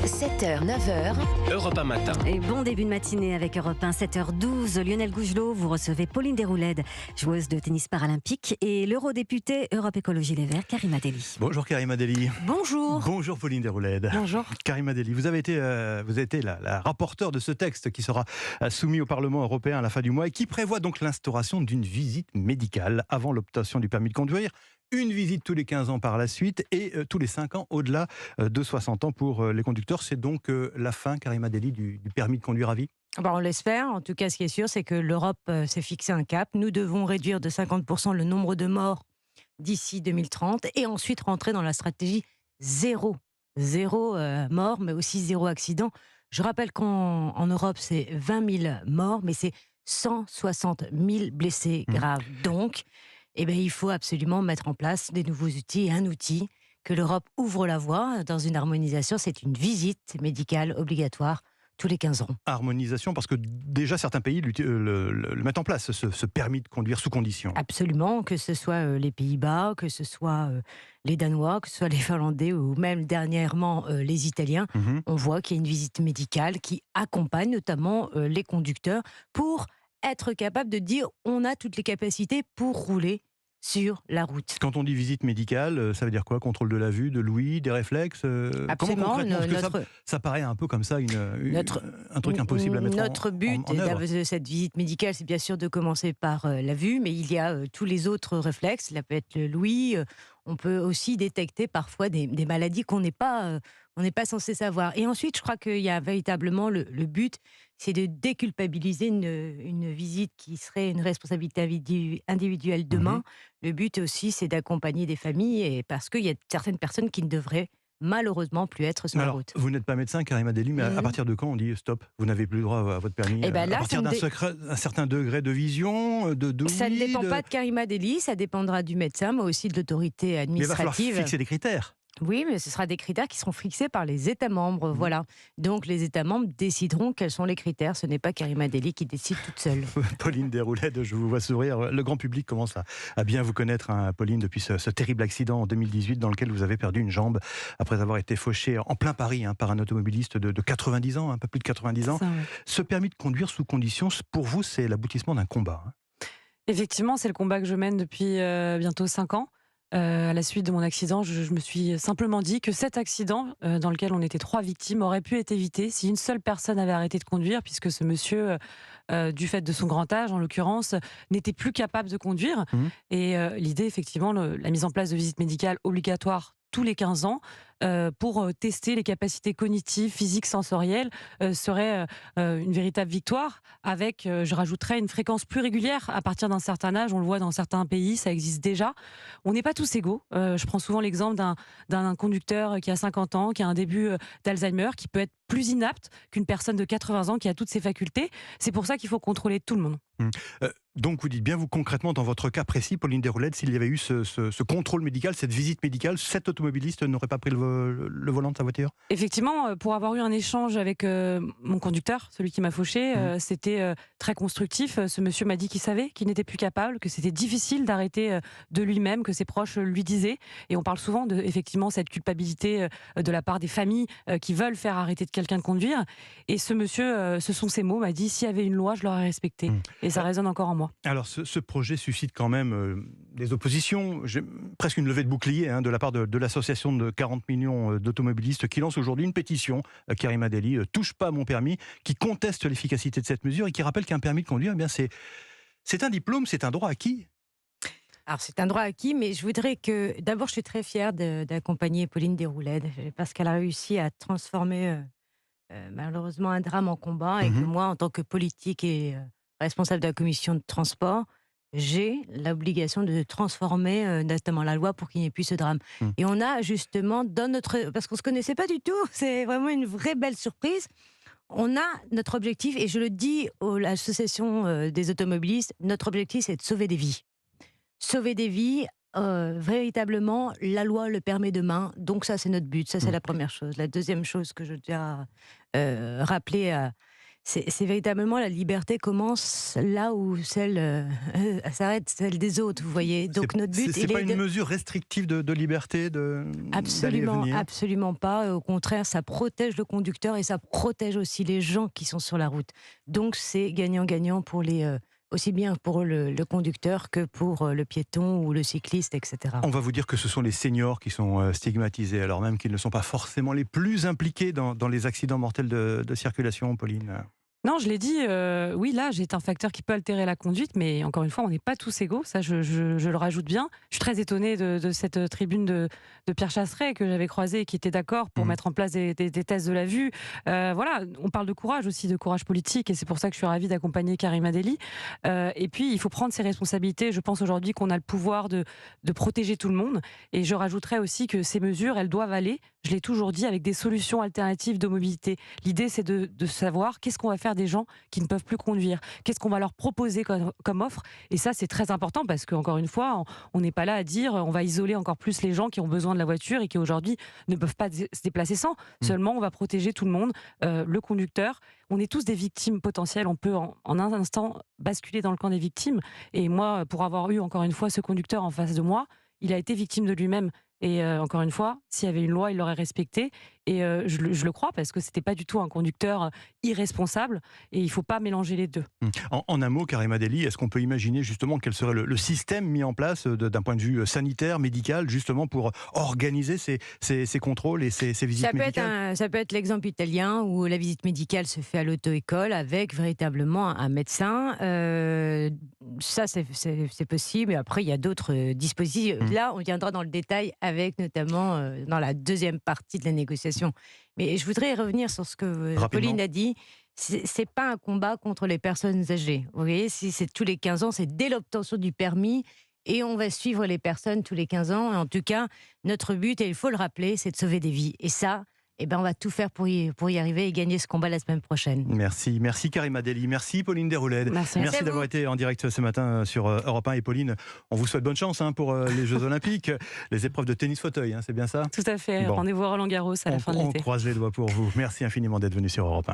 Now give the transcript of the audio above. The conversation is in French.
7h, 9h. Europe 1 matin. Et bon début de matinée avec Europe 1, 7h12. Lionel Gougelot, vous recevez Pauline Déroulède, joueuse de tennis paralympique, et l'eurodéputée Europe Écologie Les Verts, Karima Delli. Bonjour Karima Delli. Bonjour. Bonjour Pauline Déroulède. Bonjour. Karima Delli, vous avez été la rapporteure de ce texte qui sera soumis au Parlement européen à la fin du mois et qui prévoit donc l'instauration d'une visite médicale avant l'obtention du permis de conduire. Une visite tous les 15 ans par la suite et tous les 5 ans au-delà de 60 ans pour les conducteurs. C'est donc la fin, Karima Delli, du permis de conduire à vie ? On l'espère. En tout cas, ce qui est sûr, c'est que l'Europe s'est fixé un cap. Nous devons réduire de 50% le nombre de morts d'ici 2030 et ensuite rentrer dans la stratégie zéro. Zéro mort, mais aussi zéro accident. Je rappelle qu'en Europe, c'est 20 000 morts, mais c'est 160 000 blessés graves. Donc, il faut absolument mettre en place des nouveaux outils et un outil que l'Europe ouvre la voie dans une harmonisation. C'est une visite médicale obligatoire tous les 15 ans. Harmonisation, parce que déjà certains pays le mettent en place, ce permis de conduire sous condition. Absolument, que ce soit les Pays-Bas, que ce soit les Danois, que ce soit les Finlandais ou même dernièrement les Italiens. On voit qu'il y a une visite médicale qui accompagne notamment les conducteurs pour être capable de dire on a toutes les capacités pour rouler sur la route. Quand on dit visite médicale, ça veut dire quoi ? Contrôle de la vue, de l'ouïe, des réflexes ? Absolument. Ça paraît un peu comme ça, un truc impossible à mettre Notre but en œuvre. de cette visite médicale, c'est bien sûr de commencer par la vue, mais il y a tous les autres réflexes. Ça peut être l'ouïe. On peut aussi détecter parfois des maladies qu'on n'est pas censé savoir. Et ensuite, je crois qu'il y a véritablement le but, c'est de déculpabiliser une visite qui serait une responsabilité individuelle demain. Le but aussi, c'est d'accompagner des familles, et parce qu'il y a certaines personnes qui ne devraient malheureusement plus être sur la route. Vous n'êtes pas médecin, Karima Delli, mais à partir de quand on dit stop, vous n'avez plus le droit à votre permis? À partir d'un certain degré de vision, de ça ne dépend pas de Karima Delli, ça dépendra du médecin, mais aussi de l'autorité administrative. Mais il va falloir fixer des critères. Oui, mais ce sera des critères qui seront fixés par les États membres. Voilà. Donc les États membres décideront quels sont les critères. Ce n'est pas Karima Delli qui décide toute seule. Pauline Déroulède, je vous vois sourire. Le grand public commence à bien vous connaître, Pauline, depuis ce terrible accident en 2018 dans lequel vous avez perdu une jambe après avoir été fauché en plein Paris par un automobiliste de 90 ans, un peu plus de 90 ans. Ça, ouais. Ce permis de conduire sous conditions, pour vous, c'est l'aboutissement d'un combat. Effectivement, c'est le combat que je mène depuis bientôt 5 ans. À la suite de mon accident, je me suis simplement dit que cet accident, dans lequel on était 3 victimes, aurait pu être évité si une seule personne avait arrêté de conduire, puisque ce monsieur, du fait de son grand âge, en l'occurrence, n'était plus capable de conduire. Et l'idée, effectivement, la mise en place de visites médicales obligatoires tous les 15 ans, pour tester les capacités cognitives, physiques, sensorielles, serait une véritable victoire, avec, je rajouterais, une fréquence plus régulière à partir d'un certain âge. On le voit dans certains pays, ça existe déjà. On n'est pas tous égaux. Je prends souvent l'exemple d'un conducteur qui a 50 ans, qui a un début d'Alzheimer, qui peut être plus inapte qu'une personne de 80 ans qui a toutes ses facultés. C'est pour ça qu'il faut contrôler tout le monde. Donc vous dites bien, vous concrètement, dans votre cas précis, Pauline Déroulède, s'il y avait eu ce contrôle médical, cette visite médicale, cet automobiliste n'aurait pas pris le volant de sa voiture? Effectivement, pour avoir eu un échange avec mon conducteur, celui qui m'a fauché, c'était très constructif. Ce monsieur m'a dit qu'il savait qu'il n'était plus capable, que c'était difficile d'arrêter de lui-même, que ses proches lui disaient. Et on parle souvent de, effectivement, cette culpabilité de la part des familles qui veulent faire arrêter de quelqu'un de conduire. Et ce monsieur, ce sont ses mots, m'a dit: s'il y avait une loi, je l'aurais respectée. Et ça résonne encore en moi. Alors ce projet suscite quand même des oppositions, presque une levée de bouclier de la part de l'association de 40 millions d'automobilistes qui lance aujourd'hui une pétition, Karima Delli, touche pas à mon permis, qui conteste l'efficacité de cette mesure et qui rappelle qu'un permis de conduire, c'est un diplôme, c'est un droit acquis. Alors c'est un droit acquis, mais je voudrais que... D'abord, je suis très fière d'accompagner Pauline Déroulède, parce qu'elle a réussi à transformer malheureusement un drame en combat, et que moi, en tant que politique et responsable de la commission de transport, j'ai l'obligation de transformer notamment la loi pour qu'il n'y ait plus ce drame. Et on a justement, parce qu'on ne se connaissait pas du tout, c'est vraiment une vraie belle surprise, on a notre objectif, et je le dis à l'association des automobilistes, notre objectif, c'est de sauver des vies. Sauver des vies, véritablement, la loi le permet demain, donc ça c'est notre but, ça c'est la première chose. La deuxième chose que je tiens à rappeler c'est véritablement la liberté commence là où celle s'arrête, celle des autres, vous voyez. Donc notre but, c'est pas une mesure restrictive de liberté absolument, absolument pas. Au contraire, ça protège le conducteur et ça protège aussi les gens qui sont sur la route. Donc c'est gagnant-gagnant pour aussi bien pour le conducteur que pour le piéton ou le cycliste, etc. On va vous dire que ce sont les seniors qui sont stigmatisés, alors même qu'ils ne sont pas forcément les plus impliqués dans les accidents mortels de circulation, Pauline. Non, je l'ai dit, oui, l'âge est un facteur qui peut altérer la conduite, mais encore une fois, on n'est pas tous égaux, ça je le rajoute bien. Je suis très étonnée de cette tribune de Pierre Chasseret que j'avais croisé et qui était d'accord pour mettre en place des tests de la vue. Voilà, on parle de courage aussi, de courage politique, et c'est pour ça que je suis ravie d'accompagner Karima Delli. Et puis, il faut prendre ses responsabilités. Je pense aujourd'hui qu'on a le pouvoir de protéger tout le monde, et je rajouterais aussi que ces mesures, elles doivent aller, je l'ai toujours dit, avec des solutions alternatives de mobilité. L'idée, c'est de savoir qu'est-ce qu'on va faire des gens qui ne peuvent plus conduire, qu'est-ce qu'on va leur proposer comme offre, et ça c'est très important parce qu'encore une fois on n'est pas là à dire on va isoler encore plus les gens qui ont besoin de la voiture et qui aujourd'hui ne peuvent pas se déplacer sans, seulement on va protéger tout le monde, le conducteur. On est tous des victimes potentielles, on peut en un instant basculer dans le camp des victimes, et moi pour avoir eu encore une fois ce conducteur en face de moi, il a été victime de lui-même. Et encore une fois, s'il y avait une loi, il l'aurait respectée. Et je le crois parce que c'était pas du tout un conducteur irresponsable. Et il faut pas mélanger les deux. En un mot, Karima Delli, est-ce qu'on peut imaginer justement quel serait le système mis en place d'un point de vue sanitaire, médical, justement pour organiser ces contrôles et ces visites médicales? Ça peut être l'exemple italien où la visite médicale se fait à l'auto-école avec véritablement un médecin. Ça, c'est possible. Et après, il y a d'autres dispositifs. Là, on viendra dans le détail avec notamment dans la deuxième partie de la négociation. Mais je voudrais revenir sur ce que Pauline a dit. C'est pas un combat contre les personnes âgées. Vous voyez, si c'est tous les 15 ans, c'est dès l'obtention du permis et on va suivre les personnes tous les 15 ans. En tout cas, notre but, et il faut le rappeler, c'est de sauver des vies. Et ça, on va tout faire pour y arriver et gagner ce combat la semaine prochaine. Merci Karima Delli, merci Pauline Déroulède. Merci d'avoir été en direct ce matin sur Europe 1. Et Pauline, on vous souhaite bonne chance pour les Jeux Olympiques, les épreuves de tennis fauteuil, c'est bien ça? Tout à fait, rendez-vous à Roland-Garros à la fin de l'été. On croise les doigts pour vous. Merci infiniment d'être venu sur Europe 1.